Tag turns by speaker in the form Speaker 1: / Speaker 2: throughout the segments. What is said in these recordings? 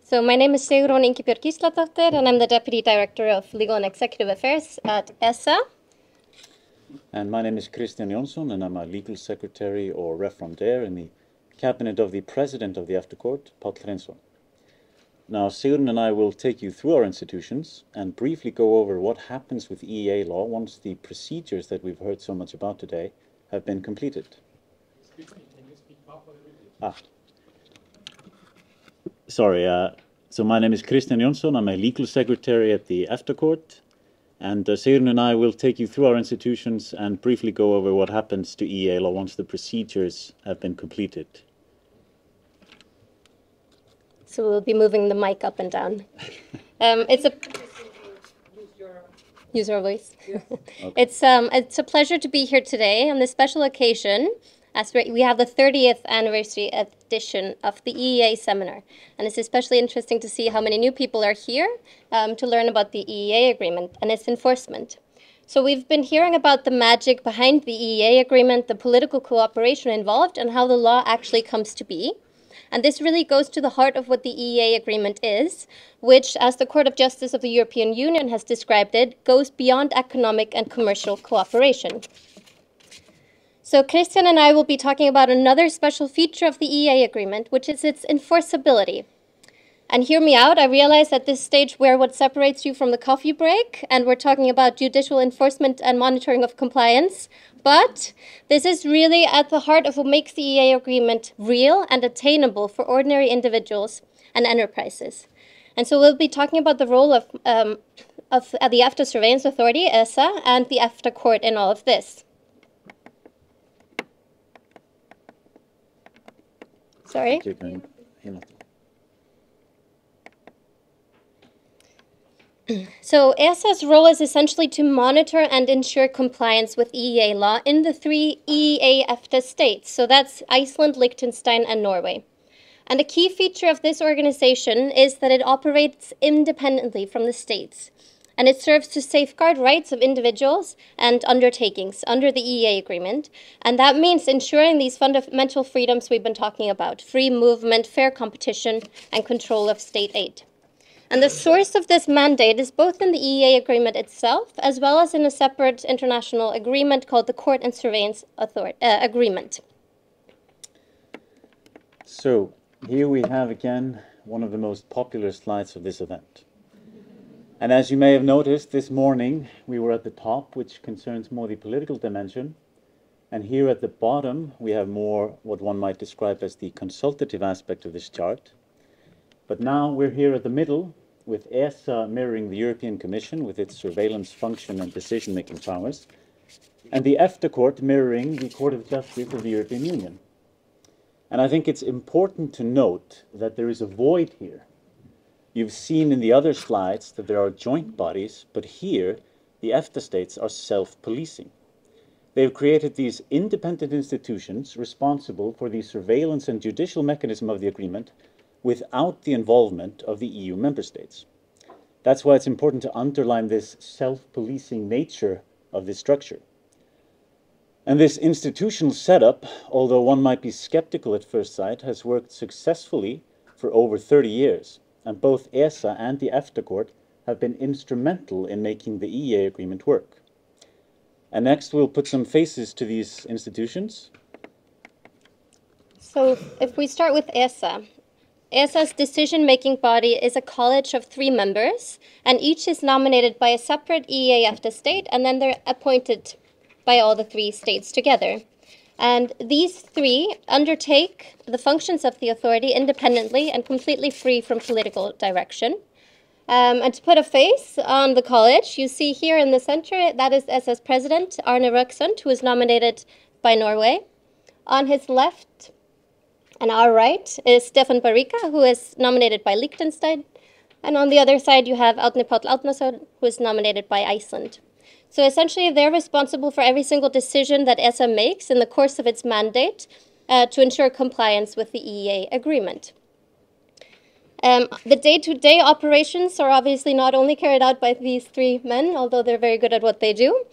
Speaker 1: So my name is Sigrún Ingibjörg Gísladóttir, and I'm the Deputy Director of Legal and Executive Affairs at EFTA.
Speaker 2: And my name is Kristján Jónsson, and I'm a Legal Secretary or referendar in the Cabinet of the President of the EFTA Court, Páll Hreinsson. Now, Sigrún and I will take you through our institutions and briefly go over what happens with EEA law once the procedures that we've heard so much about today have been completed.
Speaker 3: Excuse me, can you speak up a little bit?
Speaker 2: Sorry, so my name is Kristján Jónsson. I'm a Legal Secretary at the EFTA Court. And Sigrún and I will take you through our institutions and briefly go over what happens to EEA law once the procedures have been completed.
Speaker 1: So we'll be moving the mic up and down. Use your voice.
Speaker 3: Yes.
Speaker 2: Okay.
Speaker 1: It's a pleasure to be here today on this special occasion, as we have the 30th anniversary edition of the EEA seminar. And it's especially interesting to see how many new people are here to learn about the EEA agreement and its enforcement. So we've been hearing about the magic behind the EEA agreement, the political cooperation involved, and how the law actually comes to be. And this really goes to the heart of what the EEA agreement is, which, as the Court of Justice of the European Union has described it, goes beyond economic and commercial cooperation. So Kristján and I will be talking about another special feature of the EEA agreement, which is its enforceability. And hear me out, I realize at this stage we're what separates you from the coffee break, and we're talking about judicial enforcement and monitoring of compliance. But this is really at the heart of what makes the EEA agreement real and attainable for ordinary individuals and enterprises. And so we'll be talking about the role of the EFTA Surveillance Authority, ESA, and the EFTA Court in all of this. Sorry? So ESA's role is essentially to monitor and ensure compliance with EEA law in the 3 EEA EFTA states. So that's Iceland, Liechtenstein, and Norway. And a key feature of this organization is that it operates independently from the states. And it serves to safeguard rights of individuals and undertakings under the EEA agreement. And that means ensuring these fundamental freedoms we've been talking about: free movement, fair competition, and control of state aid. And the source of this mandate is both in the EEA agreement itself, as well as in a separate international agreement called the Court and Surveillance Agreement.
Speaker 2: So here we have again one of the most popular slides of this event. And as you may have noticed, this morning we were at the top, which concerns more the political dimension. And here at the bottom we have more what one might describe as the consultative aspect of this chart. But now we're here at the middle, with ESA mirroring the European Commission with its surveillance function and decision-making powers, and the EFTA Court mirroring the Court of Justice of the European Union. And I think it's important to note that there is a void here. You've seen in the other slides that there are joint bodies, but here the EFTA states are self-policing. They've created these independent institutions responsible for the surveillance and judicial mechanism of the agreement without the involvement of the EU member states. That's why it's important to underline this self-policing nature of this structure. And this institutional setup, although one might be skeptical at first sight, has worked successfully for over 30 years, and both ESA and the EFTA Court have been instrumental in making the EEA agreement work. And next we'll put some faces to these institutions.
Speaker 1: So if we start with ESA, ESA's decision-making body is a college of 3 members, and each is nominated by a separate EEA EFTA state, and then they're appointed by all the 3 states together. And these 3 undertake the functions of the authority independently and completely free from political direction. And to put a face on the college, you see here in the center, that is ESA's president, Arne Røksund, who is nominated by Norway. On his left, and our right is Stefan Barika, who is nominated by Liechtenstein. And on the other side, you have Árni Páll Árnason, who is nominated by Iceland. So essentially, they're responsible for every single decision that ESA makes in the course of its mandate to ensure compliance with the EEA agreement. The day-to-day operations are obviously not only carried out by these 3 men, although they're very good at what they do.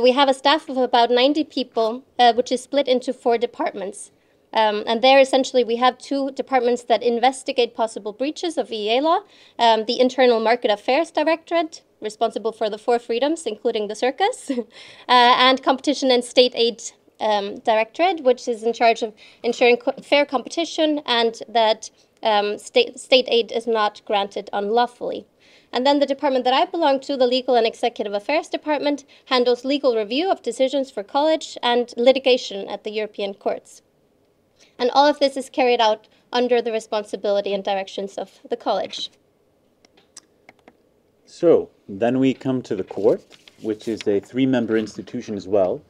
Speaker 1: We have a staff of about 90 people, which is split into 4 departments. And there, essentially, we have two departments that investigate possible breaches of EEA law. The Internal Market Affairs Directorate, responsible for the 4 freedoms, including the circus, and Competition and State Aid Directorate, which is in charge of ensuring fair competition and that state aid is not granted unlawfully. And then the department that I belong to, the Legal and Executive Affairs Department, handles legal review of decisions for college and litigation at the European courts. And all of this is carried out under the responsibility and directions of the college.
Speaker 2: So, then we come to the court, which is a 3-member institution as well,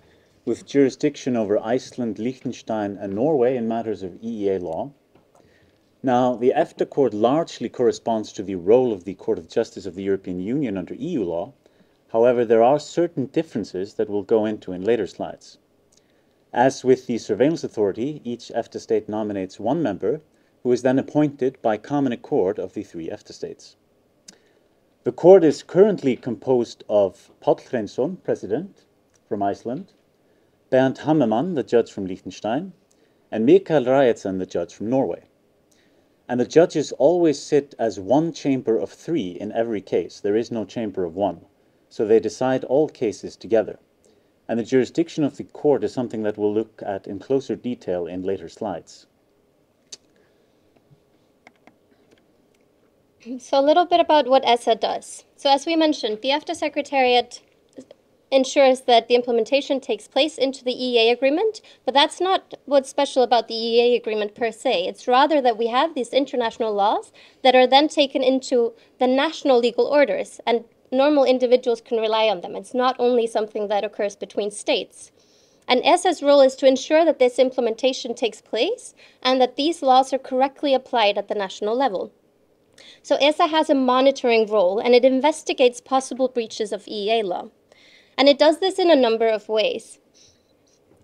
Speaker 2: with jurisdiction over Iceland, Liechtenstein, and Norway in matters of EEA law. Now, the EFTA Court largely corresponds to the role of the Court of Justice of the European Union under EU law. However, there are certain differences that we'll go into in later slides. As with the Surveillance Authority, each EFTA state nominates 1 member, who is then appointed by common accord of the 3 EFTA states. The court is currently composed of Páll Hreinsson, President, from Iceland, Bernd Hammermann, the judge from Liechtenstein, and Mikael Raetzen, the judge from Norway. And the judges always sit as 1 chamber of 3 in every case. There is no chamber of 1. So they decide all cases together. And the jurisdiction of the court is something that we'll look at in closer detail in later slides.
Speaker 1: So a little bit about what ESA does. So as we mentioned, the EFTA Secretariat ensures that the implementation takes place into the EEA agreement, but that's not what's special about the EEA agreement per se. It's rather that we have these international laws that are then taken into the national legal orders, and normal individuals can rely on them. It's not only something that occurs between states. And ESA's role is to ensure that this implementation takes place and that these laws are correctly applied at the national level. So ESA has a monitoring role, and it investigates possible breaches of EEA law. And it does this in a number of ways.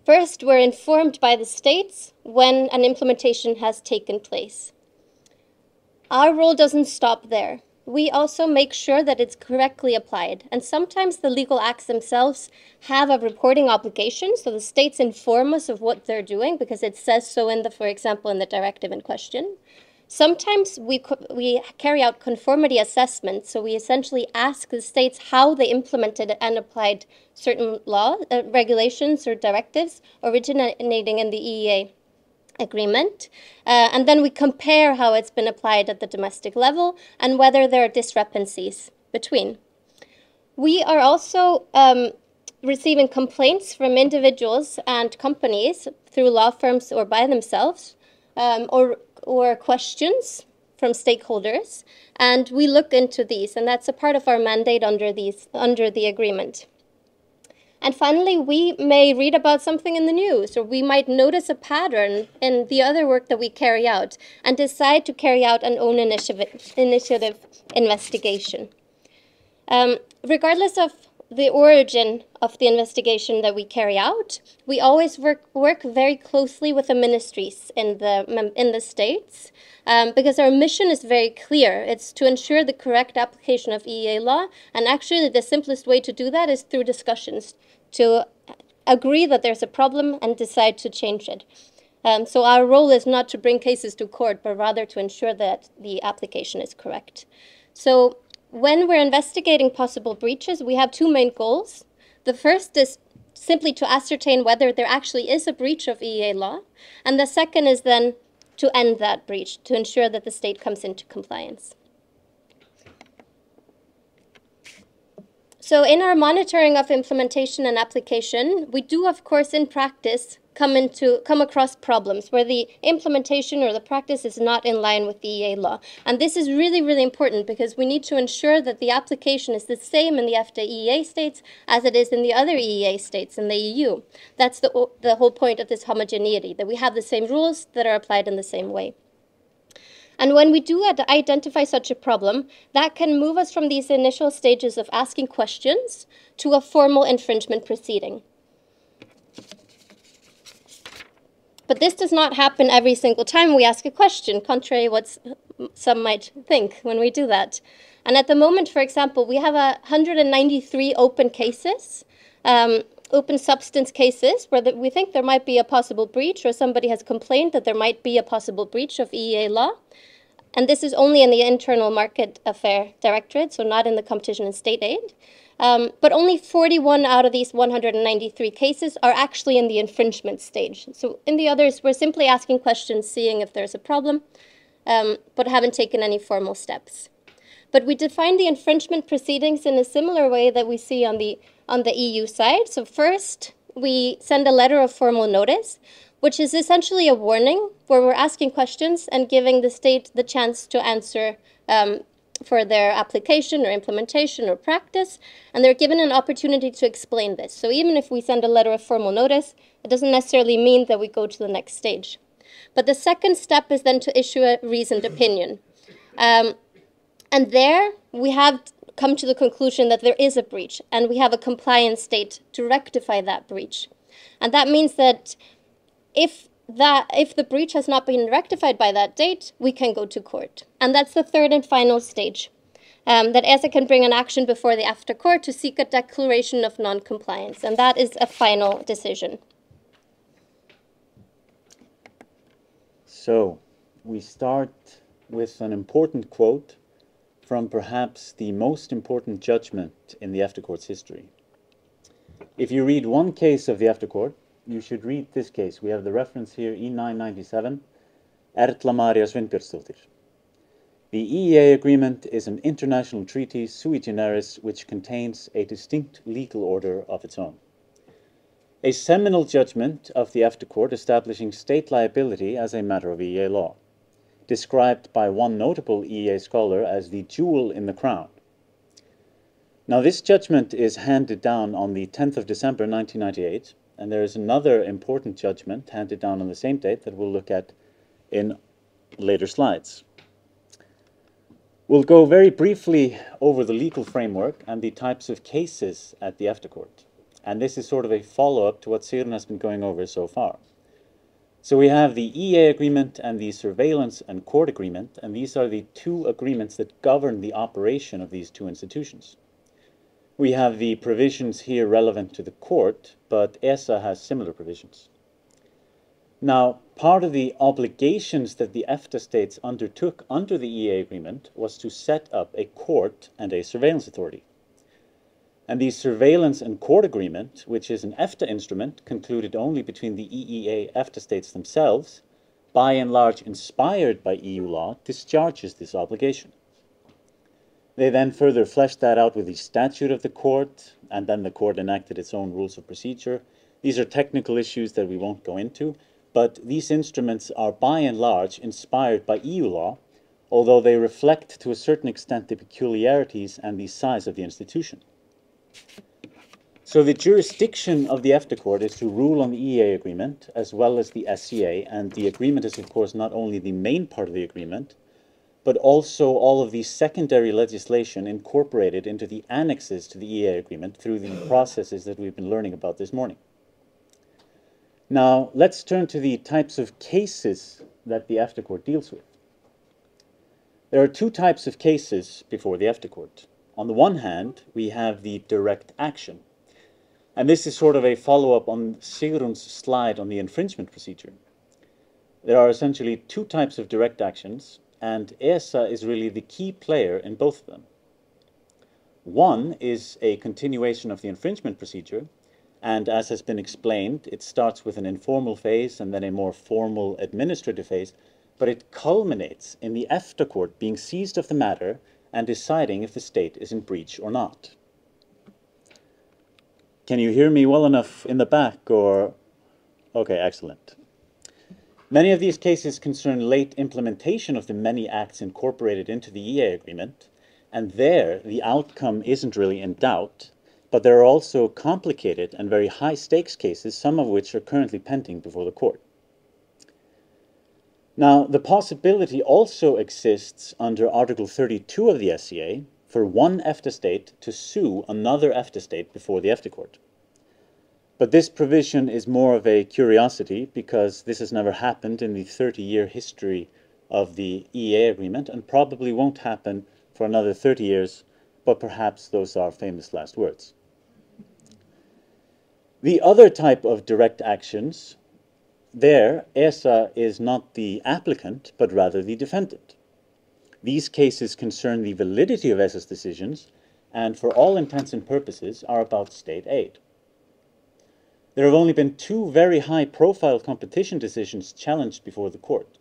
Speaker 1: First, we're informed by the states when an implementation has taken place. Our role doesn't stop there. We also make sure that it's correctly applied. And sometimes the legal acts themselves have a reporting obligation, so the states inform us of what they're doing because it says so in for example, in the directive in question. Sometimes we carry out conformity assessments, so we essentially ask the states how they implemented and applied certain regulations or directives originating in the EEA agreement. And then we compare how it's been applied at the domestic level and whether there are discrepancies between. We are also receiving complaints from individuals and companies through law firms or by themselves, or questions from stakeholders, and we look into these, and that's a part of our mandate under the agreement. And finally, we may read about something in the news, or we might notice a pattern in the other work that we carry out and decide to carry out an own initiative investigation. Regardless of the origin of the investigation that we carry out, we always work very closely with the ministries in the states, because our mission is very clear. It's to ensure the correct application of EEA law, and actually the simplest way to do that is through discussions, to agree that there's a problem and decide to change it. So our role is not to bring cases to court, but rather to ensure that the application is correct. So when we're investigating possible breaches, we have 2 main goals. The first is simply to ascertain whether there actually is a breach of EEA law, and the second is then to end that breach, to ensure that the state comes into compliance. So in our monitoring of implementation and application, we do, of course, in practice, come across problems where the implementation or the practice is not in line with the EEA law. And this is really, really important because we need to ensure that the application is the same in the EFTA EEA states as it is in the other EEA states in the EU. That's the whole point of this homogeneity, that we have the same rules that are applied in the same way. And when we do identify such a problem, that can move us from these initial stages of asking questions to a formal infringement proceeding. But this does not happen every single time we ask a question, contrary to what some might think when we do that. And at the moment, for example, we have 193 open cases open substance cases where we think there might be a possible breach, or somebody has complained that there might be a possible breach of EEA law. And this is only in the Internal Market Affair Directorate, so not in the Competition and State Aid. But only 41 out of these 193 cases are actually in the infringement stage. So in the others, we're simply asking questions, seeing if there's a problem, but haven't taken any formal steps. But we define the infringement proceedings in a similar way that we see on the EU side. So first, we send a letter of formal notice, which is essentially a warning where we're asking questions and giving the state the chance to answer for their application or implementation or practice, and they're given an opportunity to explain this. So even if we send a letter of formal notice, it doesn't necessarily mean that we go to the next stage. But the second step is then to issue a reasoned opinion. And there we have come to the conclusion that there is a breach, and we have a compliance state to rectify that breach. And that means that if the breach has not been rectified by that date, we can go to court. And that's the third and final stage, that ESA can bring an action before the EFTA court to seek a declaration of non-compliance. And that is a final decision.
Speaker 2: So we start with an important quote from perhaps the most important judgment in the EFTA court's history. If you read one case of the EFTA court, you should read this case. We have the reference here, E997, Erla Maria Sveinbjörnsdóttir. The EEA agreement is an international treaty sui generis which contains a distinct legal order of its own. A seminal judgment of the EFTA court establishing state liability as a matter of EEA law, described by one notable EEA scholar as the jewel in the crown. Now, this judgment is handed down on the 10th of December 1998, and there is another important judgment handed down on the same date that we'll look at in later slides. We'll go very briefly over the legal framework and the types of cases at the EFTA court. And this is sort of a follow-up to what Sigrun has been going over so far. So we have the EEA agreement and the surveillance and court agreement, and these are the two agreements that govern the operation of these two institutions. We have the provisions here relevant to the court, but ESA has similar provisions. Now, part of the obligations that the EFTA states undertook under the EEA agreement was to set up a court and a surveillance authority. And the surveillance and court agreement, which is an EFTA instrument concluded only between the EEA EFTA states themselves, by and large inspired by EU law, discharges this obligation. They then further fleshed that out with the statute of the court, and then the court enacted its own rules of procedure. These are technical issues that we won't go into, but these instruments are by and large inspired by EU law, although they reflect to a certain extent the peculiarities and the size of the institution. So the jurisdiction of the EFTA court is to rule on the EEA agreement as well as the SCA, and the agreement is of course not only the main part of the agreement, but also all of the secondary legislation incorporated into the annexes to the EEA agreement through the processes that we've been learning about this morning. Now, let's turn to the types of cases that the EFTA court deals with. There are two types of cases before the EFTA court. On the one hand, we have the direct action. And this is sort of a follow-up on Sigrun's slide on the infringement procedure. There are essentially two types of direct actions, and ESA is really the key player in both of them. One is a continuation of the infringement procedure, and as has been explained, it starts with an informal phase and then a more formal administrative phase, but it culminates in the EFTA court being seized of the matter and deciding if the state is in breach or not. Can you hear me well enough in the back, or? Okay, excellent. Many of these cases concern late implementation of the many acts incorporated into the EEA agreement, and there the outcome isn't really in doubt, but there are also complicated and very high stakes cases, some of which are currently pending before the court. Now, the possibility also exists under Article 32 of the SCA for one EFTA state to sue another EFTA state before the EFTA court. But this provision is more of a curiosity because this has never happened in the 30-year history of the EEA agreement and probably won't happen for another 30 years, but perhaps those are famous last words. The other type of direct actions, there, ESA is not the applicant, but rather the defendant. These cases concern the validity of ESA's decisions, and for all intents and purposes are about state aid. There have only been two very high-profile competition decisions challenged before the court.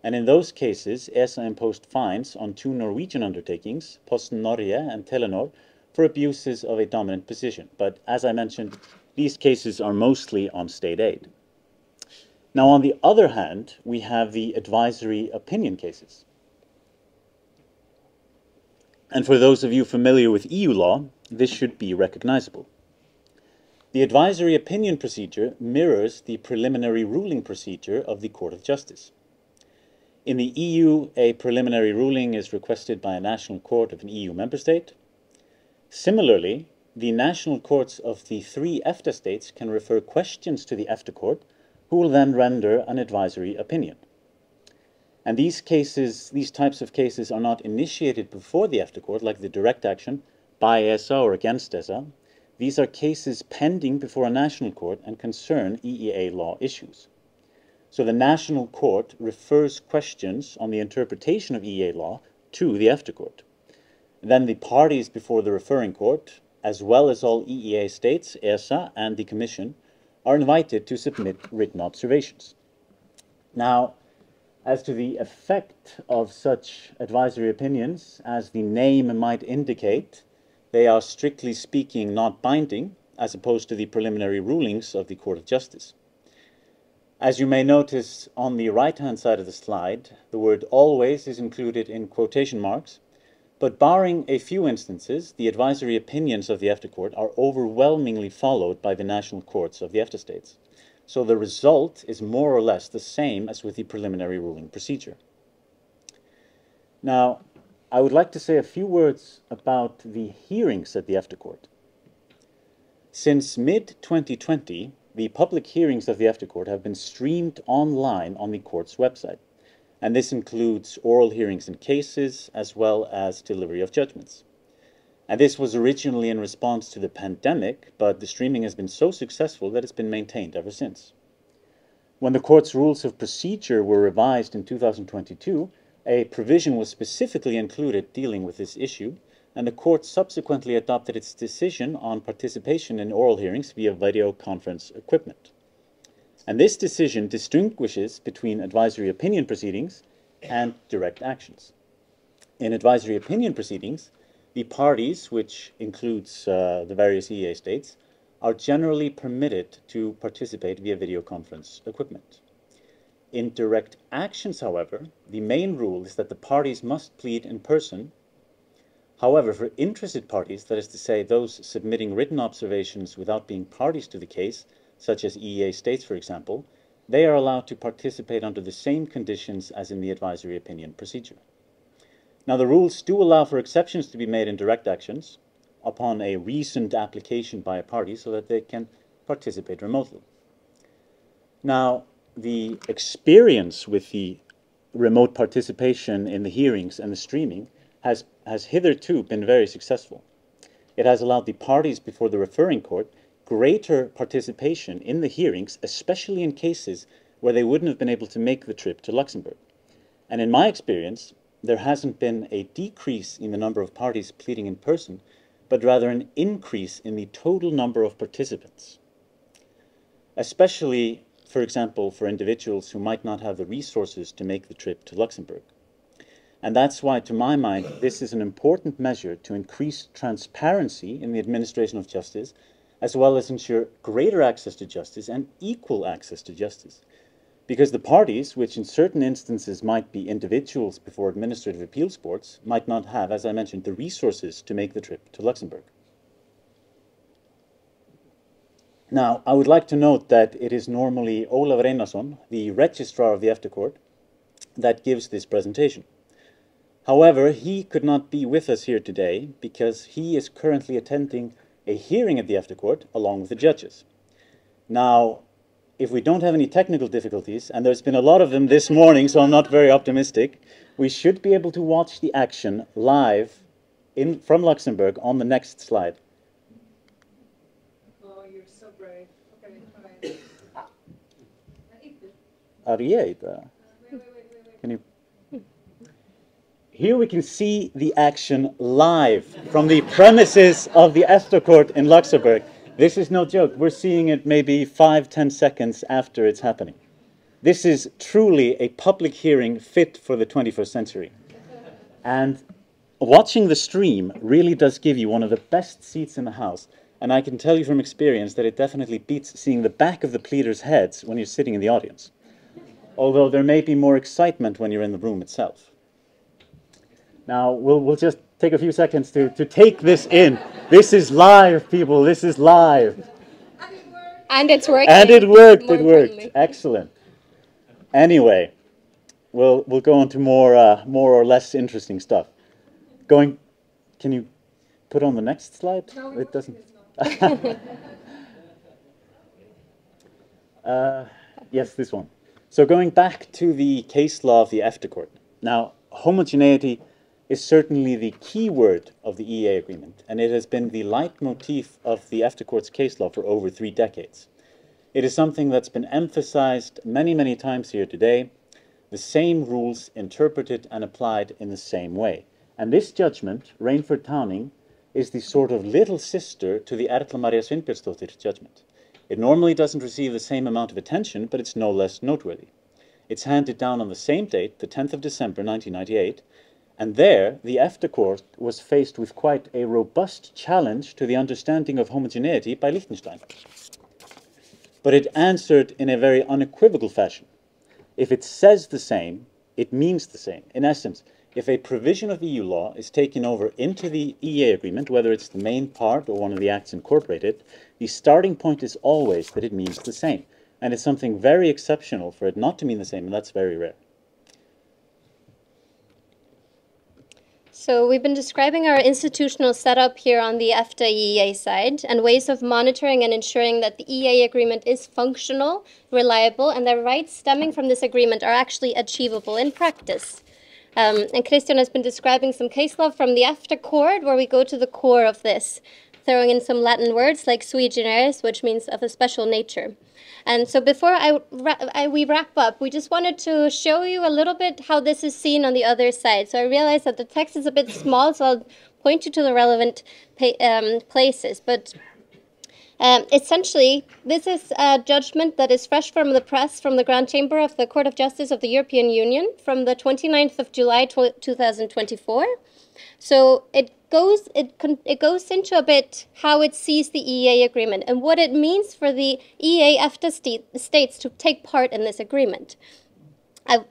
Speaker 2: And in those cases, ESA imposed fines on two Norwegian undertakings, Posten Norge and Telenor, for abuses of a dominant position. But as I mentioned, these cases are mostly on state aid. Now, on the other hand, we have the advisory opinion cases. And for those of you familiar with EU law, this should be recognizable. The advisory opinion procedure mirrors the preliminary ruling procedure of the Court of Justice. In the EU, a preliminary ruling is requested by a national court of an EU member state. Similarly, the national courts of the 3 EFTA states can refer questions to the EFTA court, who will then render an advisory opinion. And these types of cases are not initiated before the EFTA court, like the direct action by ESA or against ESA. These are cases pending before a national court and concern EEA law issues. So the national court refers questions on the interpretation of EEA law to the EFTA court. Then the parties before the referring court, as well as all EEA states, ESA, and the Commission, are invited to submit written observations. Now, as to the effect of such advisory opinions, as the name might indicate, they are strictly speaking not binding, as opposed to the preliminary rulings of the Court of Justice. As you may notice on the right-hand side of the slide, the word always is included in quotation marks, but barring a few instances, the advisory opinions of the EFTA court are overwhelmingly followed by the national courts of the EFTA states. So the result is more or less the same as with the preliminary ruling procedure. Now, I would like to say a few words about the hearings at the EFTA court. Since mid-2020, the public hearings of the EFTA court have been streamed online on the court's website. And this includes oral hearings in cases, as well as delivery of judgments. And this was originally in response to the pandemic, but the streaming has been so successful that it's been maintained ever since. When the court's rules of procedure were revised in 2022, a provision was specifically included dealing with this issue, and the court subsequently adopted its decision on participation in oral hearings via video conference equipment. And this decision distinguishes between advisory opinion proceedings and direct actions. In advisory opinion proceedings, the parties, which includes the various EEA states, are generally permitted to participate via video conference equipment. In direct actions, however, the main rule is that the parties must plead in person. However, for interested parties, that is to say those submitting written observations without being parties to the case, such as EEA states, for example, they are allowed to participate under the same conditions as in the advisory opinion procedure. Now, the rules do allow for exceptions to be made in direct actions upon a recent application by a party so that they can participate remotely. Now, the experience with the remote participation in the hearings and the streaming has hitherto been very successful. It has allowed the parties before the referring court greater participation in the hearings, especially in cases where they wouldn't have been able to make the trip to Luxembourg. And in my experience, there hasn't been a decrease in the number of parties pleading in person, but rather an increase in the total number of participants. Especially, for example, for individuals who might not have the resources to make the trip to Luxembourg. And that's why, to my mind, this is an important measure to increase transparency in the administration of justice, as well as ensure greater access to justice and equal access to justice. Because the parties, which in certain instances might be individuals before administrative appeals courts, might not have, as I mentioned, the resources to make the trip to Luxembourg. Now, I would like to note that it is normally Olav Reynason, the registrar of the EFTA court, that gives this presentation. However, he could not be with us here today because he is currently attending a hearing at the EFTA court along with the judges. Now, if we don't have any technical difficulties, and there's been a lot of them this morning, so I'm not very optimistic, we should be able to watch the action live from Luxembourg on the next slide.
Speaker 4: Oh, you're so brave.
Speaker 2: Arieta. Can you? Here we can see the action live from the premises of the EFTA court in Luxembourg. This is no joke. We're seeing it maybe 5-10 seconds after it's happening. This is truly a public hearing fit for the 21st century. And watching the stream really does give you one of the best seats in the house. And I can tell you from experience that it definitely beats seeing the back of the pleaders' heads when you're sitting in the audience. Although there may be more excitement when you're in the room itself. Now, we'll just take a few seconds to take this in. This is live, people. This is live.
Speaker 1: And it's working.
Speaker 2: And it worked.
Speaker 1: More
Speaker 2: It worked.
Speaker 1: importantly.
Speaker 2: Excellent. Anyway, we'll go on to more or less interesting stuff. Can you put on the next slide?
Speaker 3: No,
Speaker 2: It doesn't. Yes, this one. So going back to the case law of the EFTA court. Now, homogeneity is certainly the key word of the EEA agreement, and it has been the leitmotif of the EFTA court's case law for over 3 decades. It is something that's been emphasized many, many times here today, the same rules interpreted and applied in the same way. And this judgment, Rainford-Towning, is the sort of little sister to the Erla Maria Sveinbjörnsdóttir judgment. It normally doesn't receive the same amount of attention, but it's no less noteworthy. It's handed down on the same date, the 10th of December 1998, and there the EFTA court was faced with quite a robust challenge to the understanding of homogeneity by Liechtenstein. But it answered in a very unequivocal fashion. If it says the same, it means the same. In essence, if a provision of EU law is taken over into the EEA agreement, whether it's the main part or one of the acts incorporated, the starting point is always that it means the same. And it's something very exceptional for it not to mean the same, and that's very rare.
Speaker 1: So we've been describing our institutional setup here on the EFTA EEA side and ways of monitoring and ensuring that the EEA agreement is functional, reliable, and that rights stemming from this agreement are actually achievable in practice. And Christian has been describing some case law from the EFTA court where we go to the core of this, throwing in some Latin words like sui generis, which means of a special nature. And so before we wrap up, we just wanted to show you a little bit how this is seen on the other side. So I realize that the text is a bit small, so I'll point you to the relevant places. But essentially, this is a judgment that is fresh from the press from the Grand Chamber of the Court of Justice of the European Union from the 29th of July 2024. So it goes into a bit how it sees the EEA agreement and what it means for the EEA EFTA states to take part in this agreement.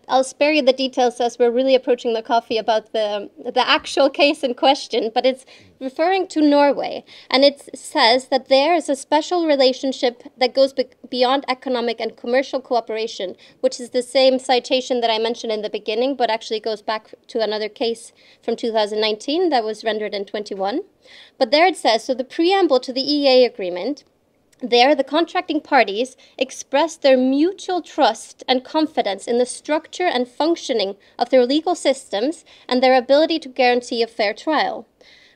Speaker 1: I'll spare you the details as we're really approaching the coffee about the actual case in question, but it's referring to Norway. And it says that there is a special relationship that goes beyond economic and commercial cooperation, which is the same citation that I mentioned in the beginning, but actually goes back to another case from 2019 that was rendered in 21. But there it says, so the preamble to the EEA agreement, there, the contracting parties express their mutual trust and confidence in the structure and functioning of their legal systems and their ability to guarantee a fair trial.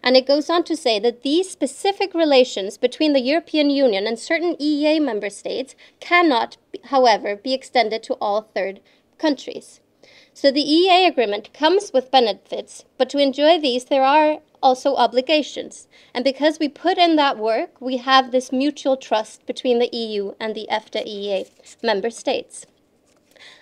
Speaker 1: And it goes on to say that these specific relations between the European Union and certain EEA member states cannot, however, be extended to all third countries. So the EEA agreement comes with benefits, but to enjoy these, there are also obligations. And because we put in that work, we have this mutual trust between the EU and the EFTA EEA member states.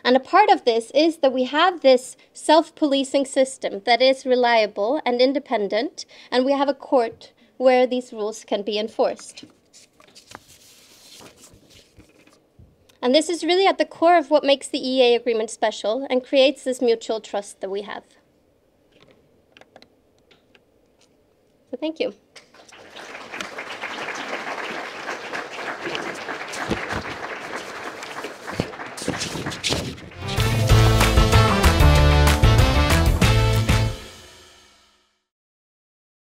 Speaker 1: And a part of this is that we have this self-policing system that is reliable and independent, and we have a court where these rules can be enforced. And this is really at the core of what makes the EEA agreement special and creates this mutual trust that we have. So thank you.